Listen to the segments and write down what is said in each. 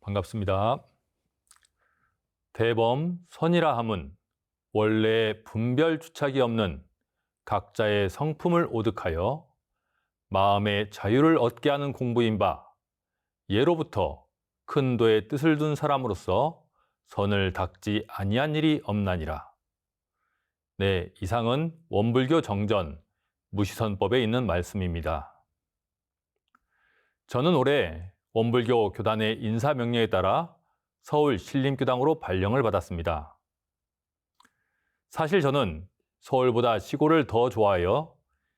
반갑습니다. 대범, 선이라 함은 원래 분별 주착이 없는 각자의 성품을 오득하여 마음의 자유를 얻게 하는 공부인 바, 예로부터 큰 도의 뜻을 둔 사람으로서 선을 닦지 아니한 일이 없나니라. 네, 이상은 원불교 정전 무시선법에 있는 말씀입니다. 저는 올해 원불교 교단의 인사명령에 따라 서울 신림교당으로 발령을 받았습니다. 사실 저는 서울보다 시골을 더 좋아하여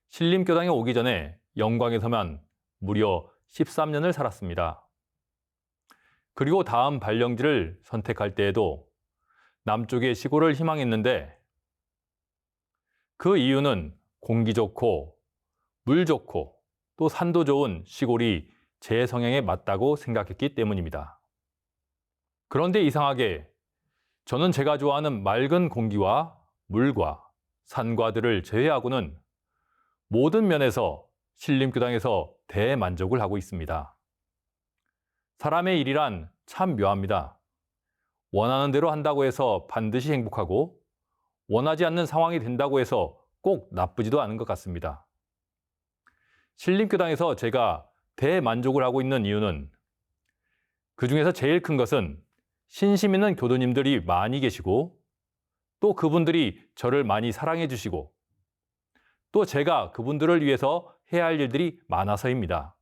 신림교당에 오기 전에 영광에서만 무려 13년을 살았습니다. 그리고 다음 발령지를 선택할 때에도 남쪽의 시골을 희망했는데 그 이유는 공기 좋고 물 좋고 또 산도 좋은 시골이 제 성향에 맞다고 생각했기 때문입니다. 그런데 이상하게 저는 제가 좋아하는 맑은 공기와 물과 산과들을 제외하고는 모든 면에서 신림교당에서 대만족을 하고 있습니다. 사람의 일이란 참 묘합니다. 원하는 대로 한다고 해서 반드시 행복하고 원하지 않는 상황이 된다고 해서 꼭 나쁘지도 않은 것 같습니다. 신림교당에서 제가 대만족을 하고 있는 이유는 그 중에서 제일 큰 것은 신심 있는 교도님들이 많이 계시고 또 그분들이 저를 많이 사랑해 주시고 또 제가 그분들을 위해서 해야 할 일들이 많아서입니다.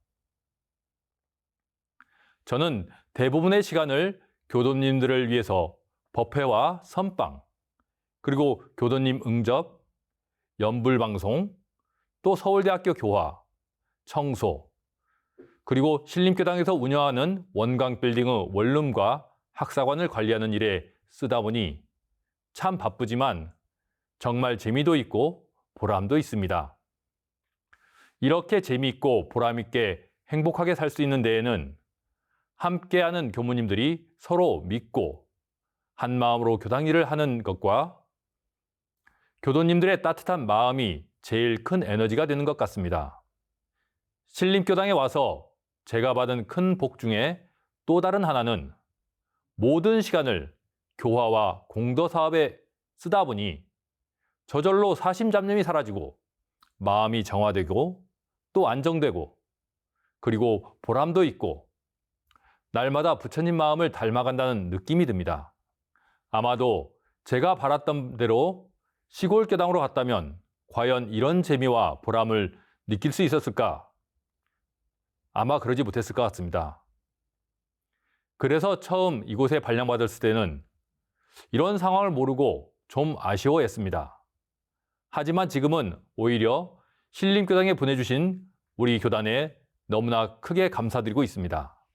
저는 대부분의 시간을 교도님들을 위해서 법회와 선방, 그리고 교도님 응접, 연불방송, 또 서울대학교 교화, 청소, 그리고 신림교당에서 운영하는 원광빌딩의 원룸과 학사관을 관리하는 일에 쓰다 보니 참 바쁘지만 정말 재미도 있고 보람도 있습니다. 이렇게 재미있고 보람있게 행복하게 살 수 있는 데에는 함께하는 교무님들이 서로 믿고 한 마음으로 교당 일을 하는 것과 교도님들의 따뜻한 마음이 제일 큰 에너지가 되는 것 같습니다. 신림교당에 와서 제가 받은 큰 복 중에 또 다른 하나는 모든 시간을 교화와 공도 사업에 쓰다 보니 저절로 사심잡념이 사라지고 마음이 정화되고 또 안정되고 그리고 보람도 있고 날마다 부처님 마음을 닮아간다는 느낌이 듭니다. 아마도 제가 바랐던 대로 시골 교당으로 갔다면 과연 이런 재미와 보람을 느낄 수 있었을까? 아마 그러지 못했을 것 같습니다. 그래서 처음 이곳에 발령받았을 때는 이런 상황을 모르고 좀 아쉬워했습니다. 하지만 지금은 오히려 신림교당에 보내주신 우리 교단에 너무나 크게 감사드리고 있습니다.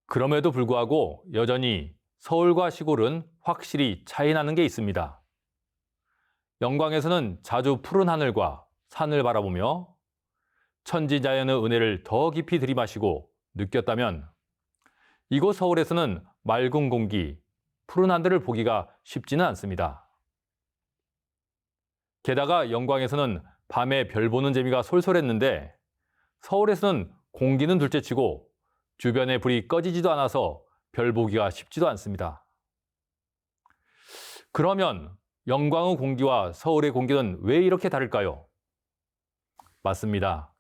그럼에도 불구하고 여전히 서울과 시골은 확실히 차이 나는 게 있습니다. 영광에서는 자주 푸른 하늘과 산을 바라보며 천지자연의 은혜를 더 깊이 들이마시고 느꼈다면 이곳 서울에서는 맑은 공기, 푸른 하늘을 보기가 쉽지는 않습니다. 게다가 영광에서는 밤에 별 보는 재미가 솔솔했는데 서울에서는 공기는 둘째치고 주변에 불이 꺼지지도 않아서 별 보기가 쉽지도 않습니다. 그러면 영광의 공기와 서울의 공기는 왜 이렇게 다를까요? 맞습니다.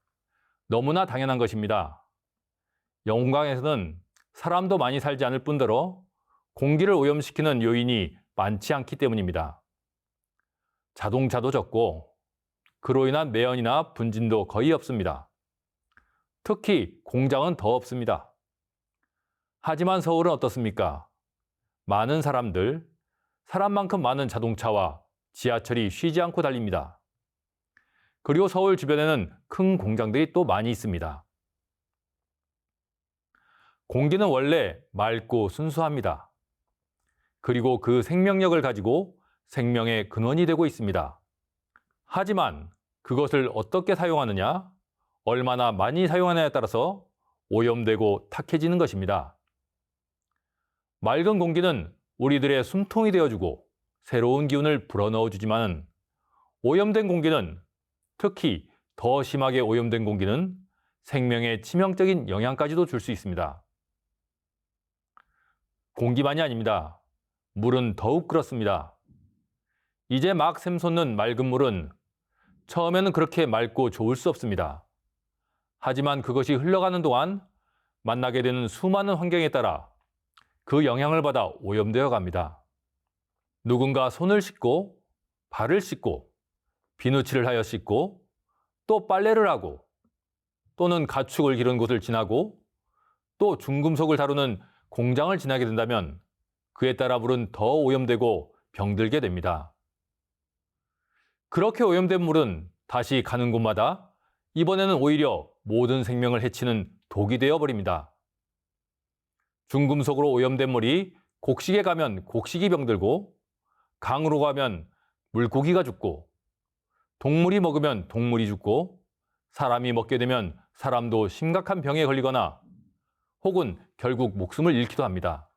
너무나 당연한 것입니다. 영광에서는 사람도 많이 살지 않을 뿐더러 공기를 오염시키는 요인이 많지 않기 때문입니다. 자동차도 적고 그로 인한 매연이나 분진도 거의 없습니다. 특히 공장은 더 없습니다. 하지만 서울은 어떻습니까? 많은 사람들, 사람만큼 많은 자동차와 지하철이 쉬지 않고 달립니다. 그리고 서울 주변에는 큰 공장들이 또 많이 있습니다. 공기는 원래 맑고 순수합니다. 그리고 그 생명력을 가지고 생명의 근원이 되고 있습니다. 하지만 그것을 어떻게 사용하느냐, 얼마나 많이 사용하느냐에 따라서 오염되고 탁해지는 것입니다. 맑은 공기는 우리들의 숨통이 되어주고 새로운 기운을 불어넣어주지만 오염된 공기는, 특히 더 심하게 오염된 공기는 생명에 치명적인 영향까지도 줄 수 있습니다. 공기만이 아닙니다. 물은 더욱 그렇습니다. 이제 막 샘솟는 맑은 물은 처음에는 그렇게 맑고 좋을 수 없습니다. 하지만 그것이 흘러가는 동안 만나게 되는 수많은 환경에 따라 그 영향을 받아 오염되어 갑니다. 누군가 손을 씻고 발을 씻고 비누칠을 하여 씻고 또 빨래를 하고 또는 가축을 기른 곳을 지나고 또 중금속을 다루는 공장을 지나게 된다면 그에 따라 물은 더 오염되고 병들게 됩니다. 그렇게 오염된 물은 다시 가는 곳마다 이번에는 오히려 모든 생명을 해치는 독이 되어 버립니다. 중금속으로 오염된 물이 곡식에 가면 곡식이 병들고 강으로 가면 물고기가 죽고 동물이 먹으면 동물이 죽고 사람이 먹게 되면 사람도 심각한 병에 걸리거나 혹은 결국 목숨을 잃기도 합니다.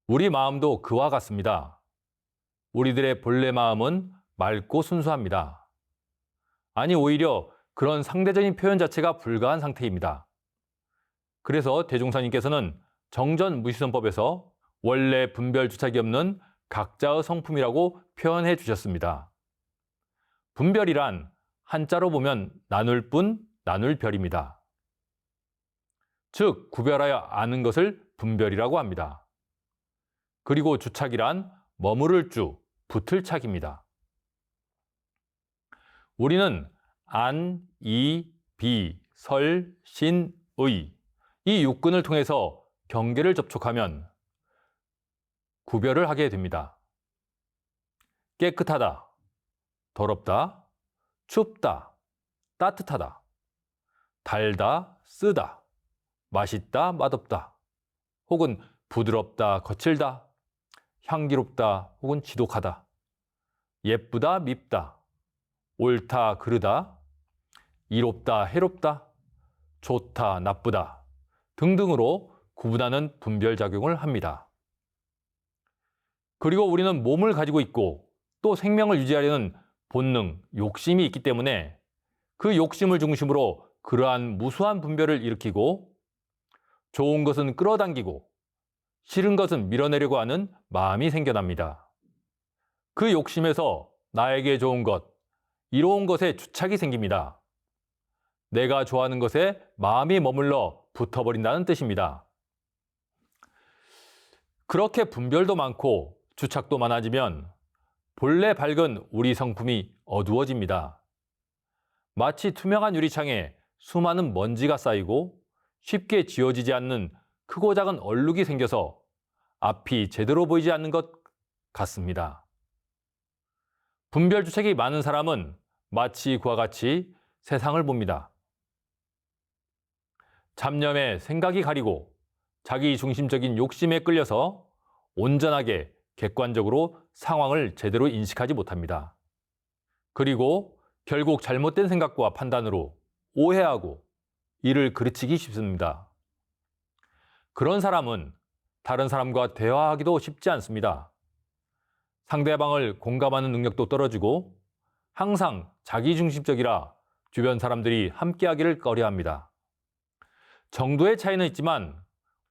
우리 마음도 그와 같습니다. 우리들의 본래 마음은 맑고 순수합니다. 아니 오히려 그런 상대적인 표현 자체가 불가한 상태입니다. 그래서 대종사님께서는 정전무시선법에서 원래 분별 주착이 없는 각자의 성품이라고 표현해 주셨습니다. 분별이란 한자로 보면 나눌 뿐 나눌 별입니다. 즉 구별하여 아는 것을 분별이라고 합니다. 그리고 주착이란 머무를 주, 붙을 착입니다. 우리는 안, 이, 비, 설, 신, 의 이 육근을 통해서 경계를 접촉하면 구별을 하게 됩니다. 깨끗하다, 더럽다, 춥다, 따뜻하다, 달다, 쓰다, 맛있다, 맛없다, 혹은 부드럽다, 거칠다, 향기롭다, 혹은 지독하다, 예쁘다, 밉다, 옳다, 그르다, 이롭다, 해롭다, 좋다, 나쁘다 등등으로 구분하는 분별작용을 합니다. 그리고 우리는 몸을 가지고 있고 또 생명을 유지하려는 본능, 욕심이 있기 때문에 그 욕심을 중심으로 그러한 무수한 분별을 일으키고 좋은 것은 끌어당기고 싫은 것은 밀어내려고 하는 마음이 생겨납니다. 그 욕심에서 나에게 좋은 것, 이로운 것에 주착이 생깁니다. 내가 좋아하는 것에 마음이 머물러 붙어버린다는 뜻입니다. 그렇게 분별도 많고 주착도 많아지면 본래 밝은 우리 성품이 어두워집니다. 마치 투명한 유리창에 수많은 먼지가 쌓이고 쉽게 지워지지 않는 크고 작은 얼룩이 생겨서 앞이 제대로 보이지 않는 것 같습니다. 분별 주착이 많은 사람은 마치 그와 같이 세상을 봅니다. 잡념에 생각이 가리고 자기 중심적인 욕심에 끌려서 온전하게 객관적으로 상황을 제대로 인식하지 못합니다. 그리고 결국 잘못된 생각과 판단으로 오해하고 이를 그르치기 쉽습니다. 그런 사람은 다른 사람과 대화하기도 쉽지 않습니다. 상대방을 공감하는 능력도 떨어지고 항상 자기중심적이라 주변 사람들이 함께하기를 꺼려합니다. 정도의 차이는 있지만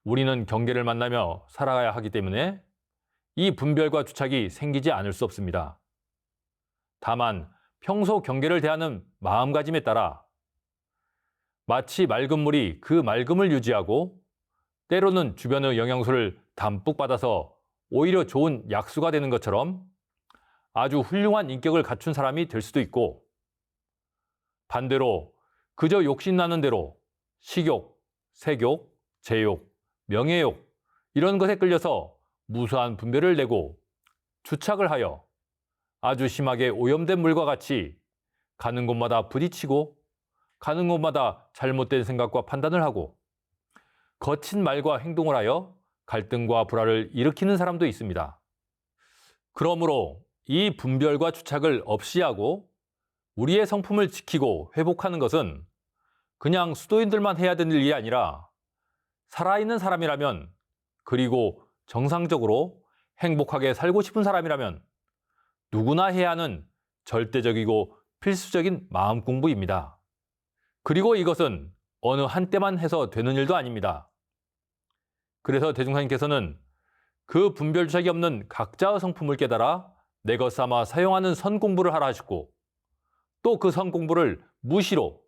우리는 경계를 만나며 살아가야 하기 때문에 이 분별과 주착이 생기지 않을 수 없습니다. 다만 평소 경계를 대하는 마음가짐에 따라 마치 맑은 물이 그 맑음을 유지하고 때로는 주변의 영양소를 담뿍 받아서 오히려 좋은 약수가 되는 것처럼 아주 훌륭한 인격을 갖춘 사람이 될 수도 있고 반대로 그저 욕심나는 대로 식욕, 색욕, 제욕, 명예욕 이런 것에 끌려서 무수한 분별을 내고 주착을 하여 아주 심하게 오염된 물과 같이 가는 곳마다 부딪히고 가는 곳마다 잘못된 생각과 판단을 하고 거친 말과 행동을 하여 갈등과 불화를 일으키는 사람도 있습니다. 그러므로 이 분별과 주착을 없이 하고 우리의 성품을 지키고 회복하는 것은 그냥 수도인들만 해야 되는 일이 아니라 살아있는 사람이라면 그리고 정상적으로 행복하게 살고 싶은 사람이라면 누구나 해야 하는 절대적이고 필수적인 마음 공부입니다. 그리고 이것은 어느 한때만 해서 되는 일도 아닙니다. 그래서 대종사님께서는 그 분별주착이 없는 각자의 성품을 깨달아 내 것 삼아 사용하는 선공부를 하라 하셨고, 또 그 선공부를 무시로,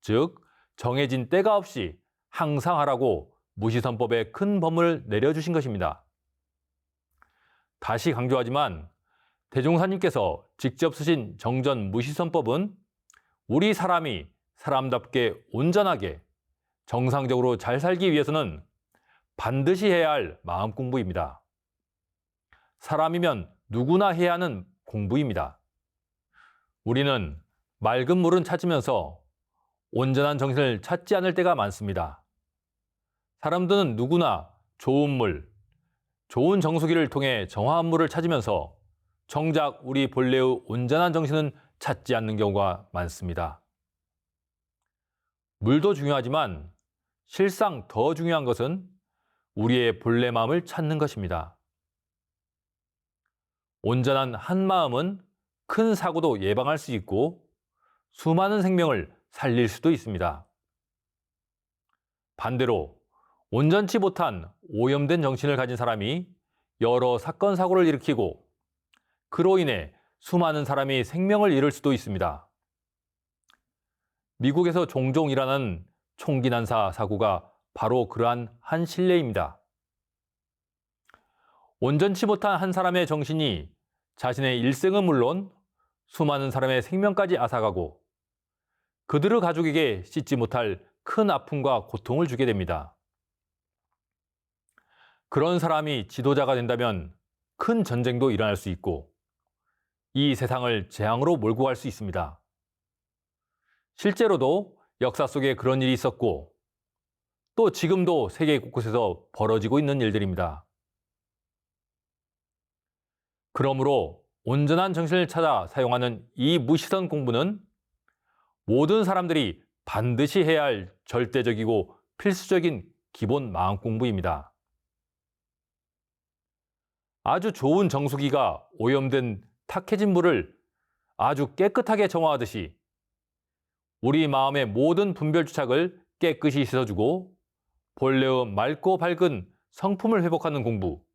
즉 정해진 때가 없이 항상 하라고 무시선법의 큰 법을 내려주신 것입니다. 다시 강조하지만 대종사님께서 직접 쓰신 정전 무시선법은 우리 사람이 사람답게 온전하게 정상적으로 잘 살기 위해서는 반드시 해야 할 마음 공부입니다. 사람이면 누구나 해야 하는 공부입니다. 우리는 맑은 물은 찾으면서 온전한 정신을 찾지 않을 때가 많습니다. 사람들은 누구나 좋은 물, 좋은 정수기를 통해 정화한 물을 찾으면서 정작 우리 본래의 온전한 정신은 찾지 않는 경우가 많습니다. 물도 중요하지만 실상 더 중요한 것은 우리의 본래 마음을 찾는 것입니다. 온전한 한 마음은 큰 사고도 예방할 수 있고 수많은 생명을 살릴 수도 있습니다. 반대로 온전치 못한 오염된 정신을 가진 사람이 여러 사건, 사고를 일으키고 그로 인해 수많은 사람이 생명을 잃을 수도 있습니다. 미국에서 종종 일어나는 총기 난사 사고가 바로 그러한 한 실례입니다. 온전치 못한 한 사람의 정신이 자신의 일생은 물론 수많은 사람의 생명까지 앗아가고 그들의 가족에게 씻지 못할 큰 아픔과 고통을 주게 됩니다. 그런 사람이 지도자가 된다면 큰 전쟁도 일어날 수 있고 이 세상을 재앙으로 몰고 갈 수 있습니다. 실제로도 역사 속에 그런 일이 있었고 또 지금도 세계 곳곳에서 벌어지고 있는 일들입니다. 그러므로 온전한 정신을 찾아 사용하는 이 무시선 공부는 모든 사람들이 반드시 해야 할 절대적이고 필수적인 기본 마음 공부입니다. 아주 좋은 정수기가 오염된 탁해진 물을 아주 깨끗하게 정화하듯이 우리 마음의 모든 분별주착을 깨끗이 씻어주고 본래의 맑고 밝은 성품을 회복하는 공부,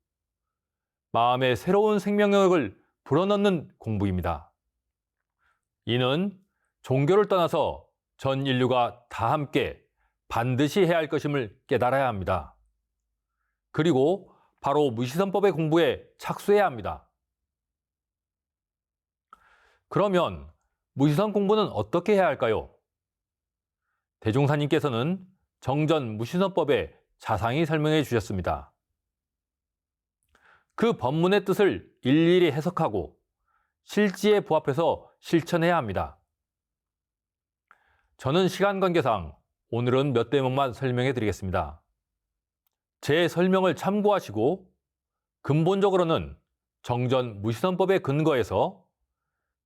마음의 새로운 생명력을 불어넣는 공부입니다. 이는 종교를 떠나서 전 인류가 다 함께 반드시 해야 할 것임을 깨달아야 합니다. 그리고 바로 무시선법의 공부에 착수해야 합니다. 그러면 무시선 공부는 어떻게 해야 할까요? 대종사님께서는 정전 무시선법에 자상히 설명해 주셨습니다. 그 법문의 뜻을 일일이 해석하고 실지에 부합해서 실천해야 합니다. 저는 시간 관계상 오늘은 몇 대목만 설명해 드리겠습니다. 제 설명을 참고하시고 근본적으로는 정전 무시선법의 근거에서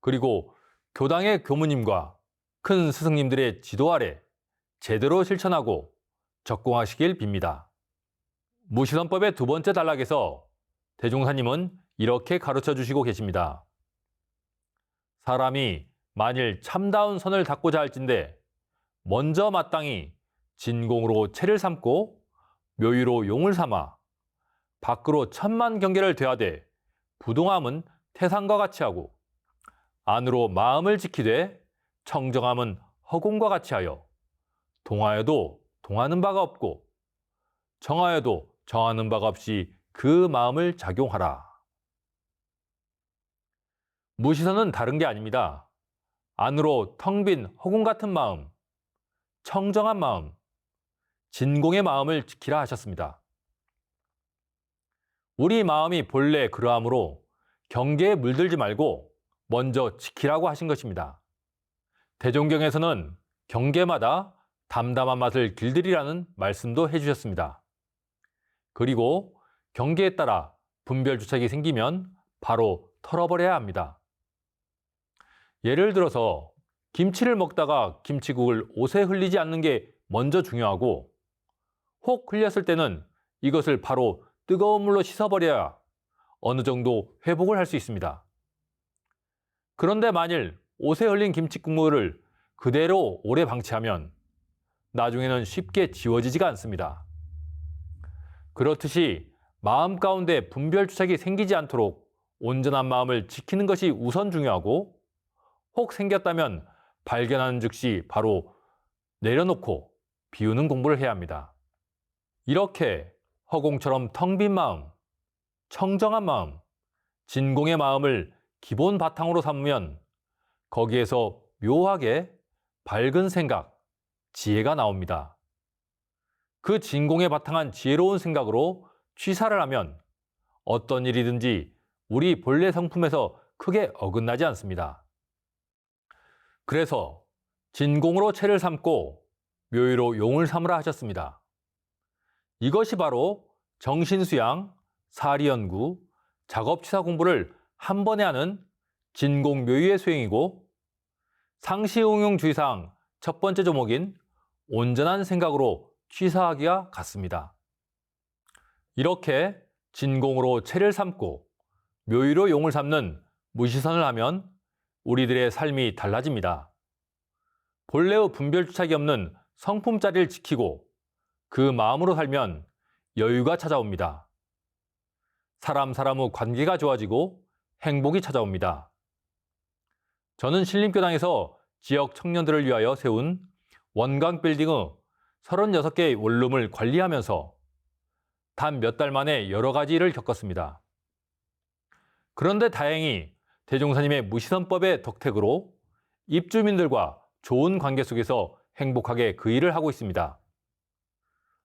그리고 교당의 교무님과 큰 스승님들의 지도 아래 제대로 실천하고 적공하시길 빕니다. 무시선법의 두 번째 단락에서 대종사님은 이렇게 가르쳐 주시고 계십니다. 사람이 만일 참다운 선을 닦고자 할진대 먼저 마땅히 진공으로 채를 삼고 묘유로 용을 삼아 밖으로 천만 경계를 대하되 부동함은 태산과 같이 하고 안으로 마음을 지키되 청정함은 허공과 같이 하여 동하여도 동하는 바가 없고 정하여도 정하는 바가 없이 그 마음을 작용하라. 무시선은 다른 게 아닙니다. 안으로 텅 빈 허공 같은 마음, 청정한 마음, 진공의 마음을 지키라 하셨습니다. 우리 마음이 본래 그러하므로 경계에 물들지 말고 먼저 지키라고 하신 것입니다. 대종경에서는 경계마다 담담한 맛을 길들이라는 말씀도 해주셨습니다. 그리고 경계에 따라 분별주착이 생기면 바로 털어버려야 합니다. 예를 들어서 김치를 먹다가 김치국을 옷에 흘리지 않는 게 먼저 중요하고 혹 흘렸을 때는 이것을 바로 뜨거운 물로 씻어버려야 어느 정도 회복을 할 수 있습니다. 그런데 만일 옷에 흘린 김치 국물을 그대로 오래 방치하면 나중에는 쉽게 지워지지가 않습니다. 그렇듯이 마음 가운데 분별주착이 생기지 않도록 온전한 마음을 지키는 것이 우선 중요하고, 혹 생겼다면 발견하는 즉시 바로 내려놓고 비우는 공부를 해야 합니다. 이렇게 허공처럼 텅 빈 마음, 청정한 마음, 진공의 마음을 기본 바탕으로 삼으면 거기에서 묘하게 밝은 생각, 지혜가 나옵니다. 그 진공에 바탕한 지혜로운 생각으로 취사를 하면 어떤 일이든지 우리 본래 성품에서 크게 어긋나지 않습니다. 그래서 진공으로 채를 삼고 묘의로 용을 삼으라 하셨습니다. 이것이 바로 정신수양, 사리연구, 작업취사 공부를 한 번에 하는 진공묘의의 수행이고, 상시응용주의사항 첫 번째 조목인 온전한 생각으로 취사하기와 같습니다. 이렇게 진공으로 채를 삼고 묘의로 용을 삼는 무시선을 하면 우리들의 삶이 달라집니다. 본래의 분별주착이 없는 성품자리를 지키고 그 마음으로 살면 여유가 찾아옵니다. 사람의 관계가 좋아지고 행복이 찾아옵니다. 저는 신림교당에서 지역 청년들을 위하여 세운 원광빌딩의 36개의 원룸을 관리하면서 단 몇 달 만에 여러 가지 일을 겪었습니다. 그런데 다행히 대종사님의 무시선법의 덕택으로 입주민들과 좋은 관계 속에서 행복하게 그 일을 하고 있습니다.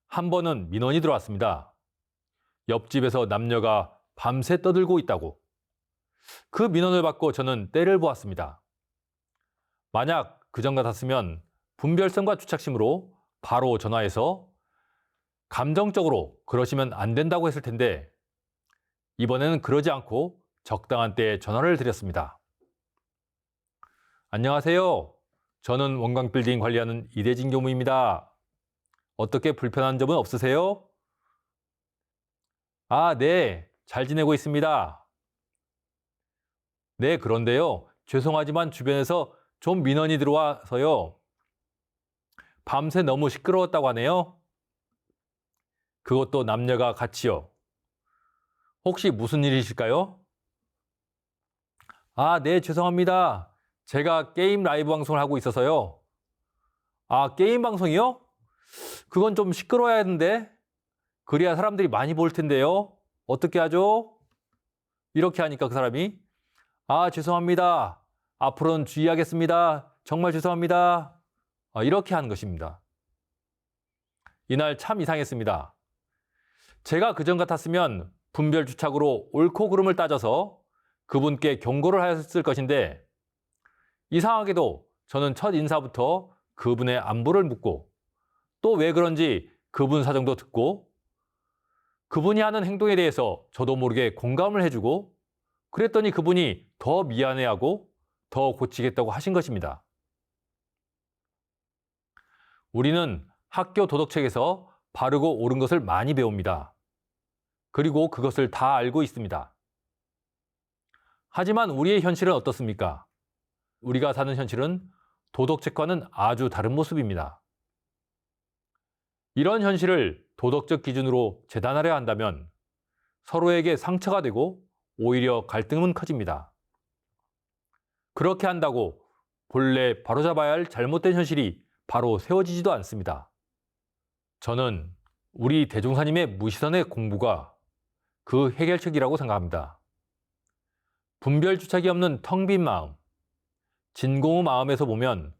한 번은 민원이 들어왔습니다. 옆집에서 남녀가 밤새 떠들고 있다고. 그 민원을 받고 저는 때를 보았습니다. 만약 그전 같았으면 분별성과 주착심으로 바로 전화해서 감정적으로 그러시면 안 된다고 했을 텐데, 이번에는 그러지 않고 적당한 때에 전화를 드렸습니다. 안녕하세요. 저는 원광빌딩 관리하는 이대진 교무입니다. 어떻게 불편한 점은 없으세요? 아, 네. 잘 지내고 있습니다. 네, 그런데요. 죄송하지만 주변에서 좀 민원이 들어와서요. 밤새 너무 시끄러웠다고 하네요. 그것도 남녀가 같이요. 혹시 무슨 일이실까요? 아, 네, 죄송합니다. 제가 게임 라이브 방송을 하고 있어서요. 아, 게임 방송이요? 그건 좀 시끄러워야 하는데. 그래야 사람들이 많이 볼 텐데요. 어떻게 하죠? 이렇게 하니까 그 사람이, 아, 죄송합니다. 앞으로는 주의하겠습니다. 정말 죄송합니다. 이렇게 하는 것입니다. 이날 참 이상했습니다. 제가 그전 같았으면 분별주착으로 옳고 그름을 따져서 그분께 경고를 하였을 것인데, 이상하게도 저는 첫 인사부터 그분의 안부를 묻고 또 왜 그런지 그분 사정도 듣고 그분이 하는 행동에 대해서 저도 모르게 공감을 해주고, 그랬더니 그분이 더 미안해하고 더 고치겠다고 하신 것입니다. 우리는 학교 도덕책에서 바르고 옳은 것을 많이 배웁니다. 그리고 그것을 다 알고 있습니다. 하지만 우리의 현실은 어떻습니까? 우리가 사는 현실은 도덕책과는 아주 다른 모습입니다. 이런 현실을 도덕적 기준으로 재단하려 한다면 서로에게 상처가 되고 오히려 갈등은 커집니다. 그렇게 한다고 본래 바로잡아야 할 잘못된 현실이 바로 세워지지도 않습니다. 저는 우리 대종사님의 무시선의 공부가 그 해결책이라고 생각합니다. 분별주착이 없는 텅 빈 마음, 진공의 마음에서 보면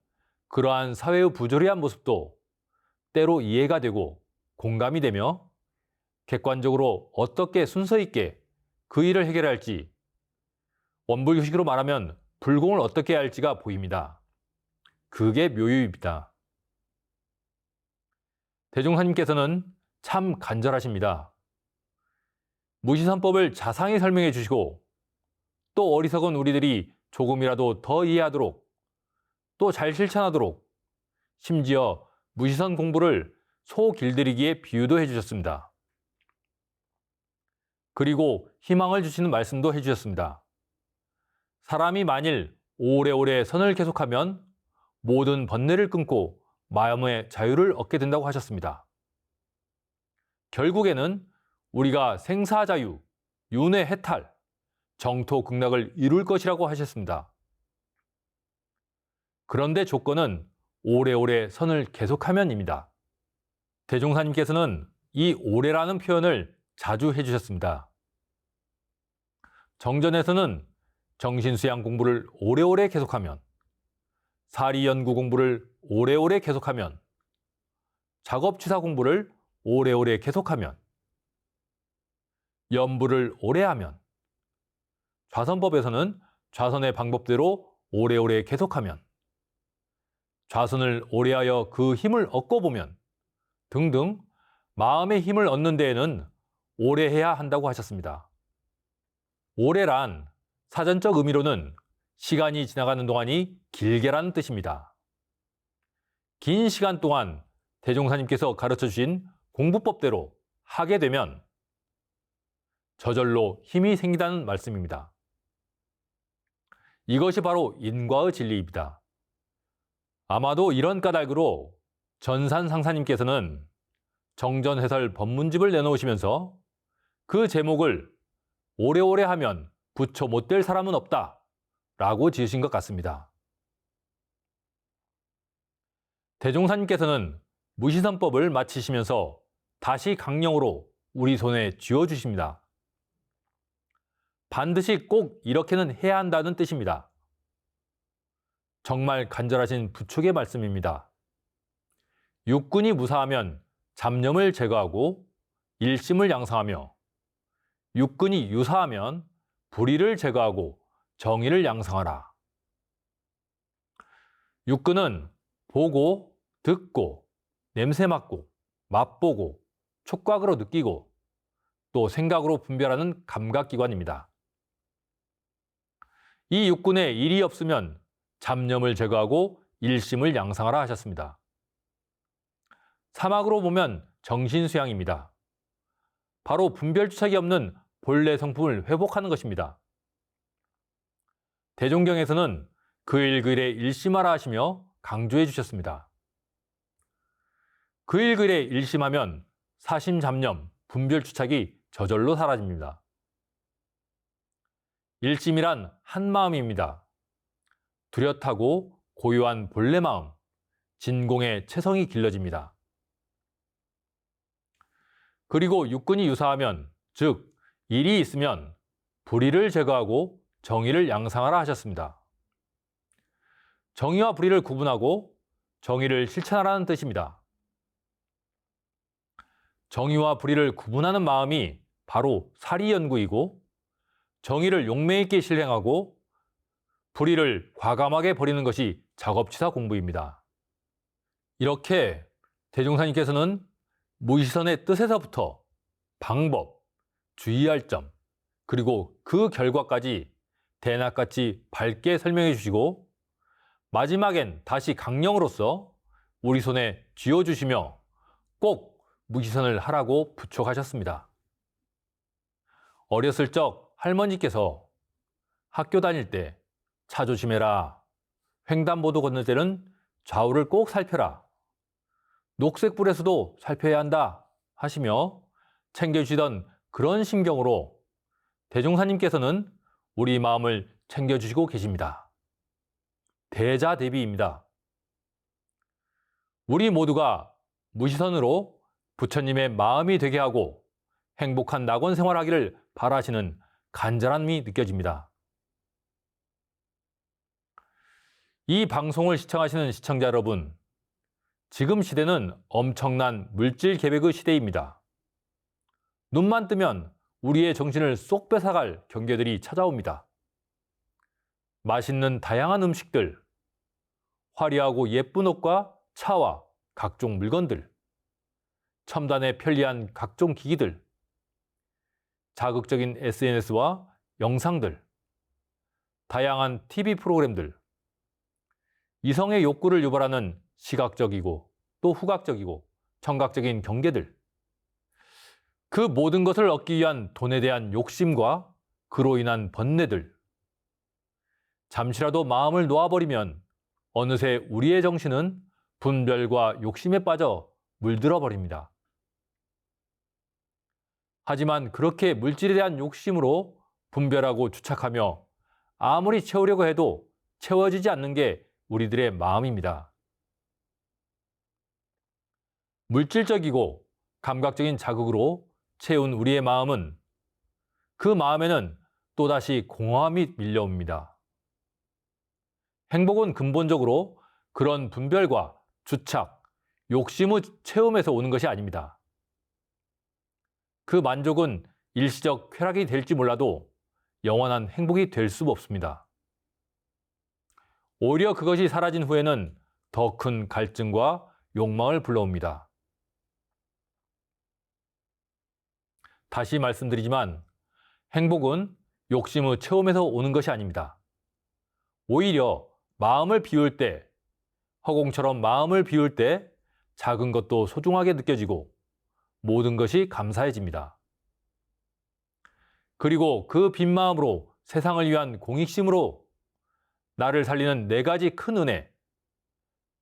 그러한 사회의 부조리한 모습도 때로 이해가 되고 공감이 되며 객관적으로 어떻게 순서 있게 그 일을 해결할지, 원불교식으로 말하면 불공을 어떻게 해야 할지가 보입니다. 그게 묘유입니다. 대종사님께서는 참 간절하십니다. 무시선법을 자상히 설명해 주시고 또 어리석은 우리들이 조금이라도 더 이해하도록 또 잘 실천하도록, 심지어 무시선 공부를 소 길들이기에 비유도 해주셨습니다. 그리고 희망을 주시는 말씀도 해주셨습니다. 사람이 만일 오래오래 선을 계속하면 모든 번뇌를 끊고 마음의 자유를 얻게 된다고 하셨습니다. 결국에는 우리가 생사자유, 윤회 해탈, 정토 극락을 이룰 것이라고 하셨습니다. 그런데 조건은 오래오래 선을 계속하면입니다. 대종사님께서는 이 오래라는 표현을 자주 해주셨습니다. 정전에서는 정신수양 공부를 오래오래 계속하면, 사리연구 공부를 오래오래 계속하면, 작업취사 공부를 오래오래 계속하면, 연부를 오래 하면, 좌선법에서는 좌선의 방법대로 오래오래 계속하면, 좌선을 오래하여 그 힘을 얻고 보면 등등 마음의 힘을 얻는 데에는 오래 해야 한다고 하셨습니다. 오래란 사전적 의미로는 시간이 지나가는 동안이 길게라는 뜻입니다. 긴 시간 동안 대종사님께서 가르쳐 주신 공부법대로 하게 되면 저절로 힘이 생기다는 말씀입니다. 이것이 바로 인과의 진리입니다. 아마도 이런 까닭으로 전산상사님께서는 정전해설 법문집을 내놓으시면서 그 제목을 오래오래 하면 부처 못 될 사람은 없다 라고 지으신 것 같습니다. 대종사님께서는 무시선법을 마치시면서 다시 강령으로 우리 손에 쥐어주십니다. 반드시 꼭 이렇게는 해야 한다는 뜻입니다. 정말 간절하신 부축의 말씀입니다. 육군이 무사하면 잡념을 제거하고 일심을 양성하며, 육군이 유사하면 불의를 제거하고 정의를 양성하라. 육군은 보고, 듣고, 냄새 맡고, 맛보고, 촉각으로 느끼고, 또 생각으로 분별하는 감각기관입니다. 이 육군에 일이 없으면 잡념을 제거하고 일심을 양성하라 하셨습니다. 사막으로 보면 정신수양입니다. 바로 분별주착이 없는 본래 성품을 회복하는 것입니다. 대종경에서는 그 일 그 일에 일심하라 하시며 강조해 주셨습니다. 그 일 그 일에 일심하면 사심, 잡념, 분별주착이 저절로 사라집니다. 일심이란 한마음입니다. 뚜렷하고 고요한 본래 마음, 진공의 체성이 길러집니다. 그리고 육군이 유사하면, 즉 일이 있으면 불의를 제거하고 정의를 양상하라 하셨습니다. 정의와 불의를 구분하고 정의를 실천하라는 뜻입니다. 정의와 불의를 구분하는 마음이 바로 사리연구이고, 정의를 용맹 있게 실행하고 불의를 과감하게 버리는 것이 작업치사 공부입니다. 이렇게 대종사님께서는 무시선의 뜻에서부터 방법, 주의할 점, 그리고 그 결과까지 대낮같이 밝게 설명해 주시고, 마지막엔 다시 강령으로서 우리 손에 쥐어주시며 꼭 무시선을 하라고 부축하셨습니다. 어렸을 적 할머니께서 학교 다닐 때 차 조심해라, 횡단보도 건널 때는 좌우를 꼭 살펴라, 녹색불에서도 살펴야 한다 하시며 챙겨주시던 그런 심경으로 대종사님께서는 우리 마음을 챙겨주시고 계십니다. 대자대비입니다. 우리 모두가 무시선으로 부처님의 마음이 되게 하고 행복한 낙원 생활하기를 바라시는 간절함이 느껴집니다. 이 방송을 시청하시는 시청자 여러분, 지금 시대는 엄청난 물질 계획의 시대입니다. 눈만 뜨면 우리의 정신을 쏙 뺏어갈 경계들이 찾아옵니다. 맛있는 다양한 음식들, 화려하고 예쁜 옷과 차와 각종 물건들, 첨단에 편리한 각종 기기들, 자극적인 SNS와 영상들, 다양한 TV 프로그램들, 이성의 욕구를 유발하는 시각적이고 또 후각적이고 청각적인 경계들, 그 모든 것을 얻기 위한 돈에 대한 욕심과 그로 인한 번뇌들, 잠시라도 마음을 놓아버리면 어느새 우리의 정신은 분별과 욕심에 빠져 물들어 버립니다. 하지만 그렇게 물질에 대한 욕심으로 분별하고 주착하며 아무리 채우려고 해도 채워지지 않는 게 우리들의 마음입니다. 물질적이고 감각적인 자극으로 채운 우리의 마음은 그 마음에는 또다시 공허함이 밀려옵니다. 행복은 근본적으로 그런 분별과 주착, 욕심의 채움에서 오는 것이 아닙니다. 그 만족은 일시적 쾌락이 될지 몰라도 영원한 행복이 될 수 없습니다. 오히려 그것이 사라진 후에는 더 큰 갈증과 욕망을 불러옵니다. 다시 말씀드리지만 행복은 욕심의 채움에서 오는 것이 아닙니다. 오히려 마음을 비울 때, 허공처럼 마음을 비울 때 작은 것도 소중하게 느껴지고 모든 것이 감사해집니다. 그리고 그 빈 마음으로 세상을 위한 공익심으로 나를 살리는 4가지 큰 은혜,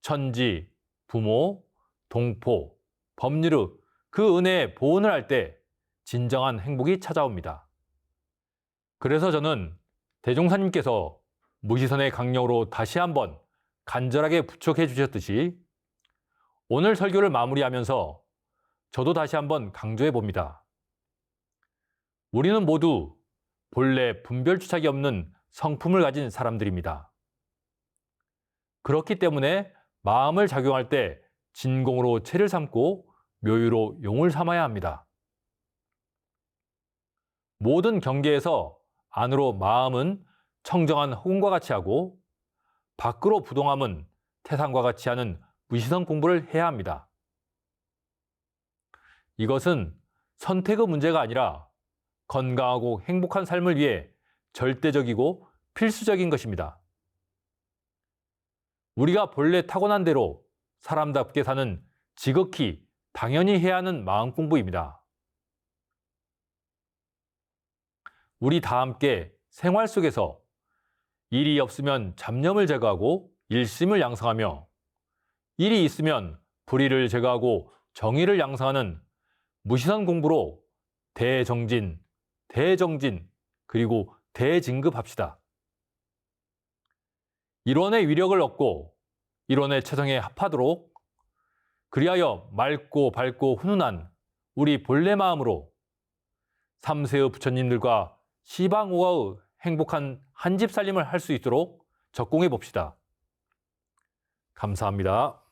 천지, 부모, 동포, 법률의 그 은혜에 보온을 할 때 진정한 행복이 찾아옵니다. 그래서 저는 대종사님께서 무시선의 강령으로 다시 한번 간절하게 부축해 주셨듯이 오늘 설교를 마무리하면서 저도 다시 한번 강조해 봅니다. 우리는 모두 본래 분별주착이 없는 성품을 가진 사람들입니다. 그렇기 때문에 마음을 작용할 때 진공으로 채를 삼고 묘유로 용을 삼아야 합니다. 모든 경계에서 안으로 마음은 청정한 허공과 같이 하고 밖으로 부동함은 태산과 같이 하는 무시성 공부를 해야 합니다. 이것은 선택의 문제가 아니라 건강하고 행복한 삶을 위해 절대적이고 필수적인 것입니다. 우리가 본래 타고난 대로 사람답게 사는 지극히 당연히 해야 하는 마음 공부입니다. 우리 다 함께 생활 속에서 일이 없으면 잡념을 제거하고 일심을 양성하며 일이 있으면 불의를 제거하고 정의를 양성하는 무시선 공부로 대정진, 그리고 대진급합시다. 이론의 위력을 얻고 이론의 체성에 합하도록 그리하여 맑고 밝고 훈훈한 우리 본래 마음으로 3세의 부처님들과 시방오가의 행복한 한집 살림을 할 수 있도록 적공해 봅시다. 감사합니다.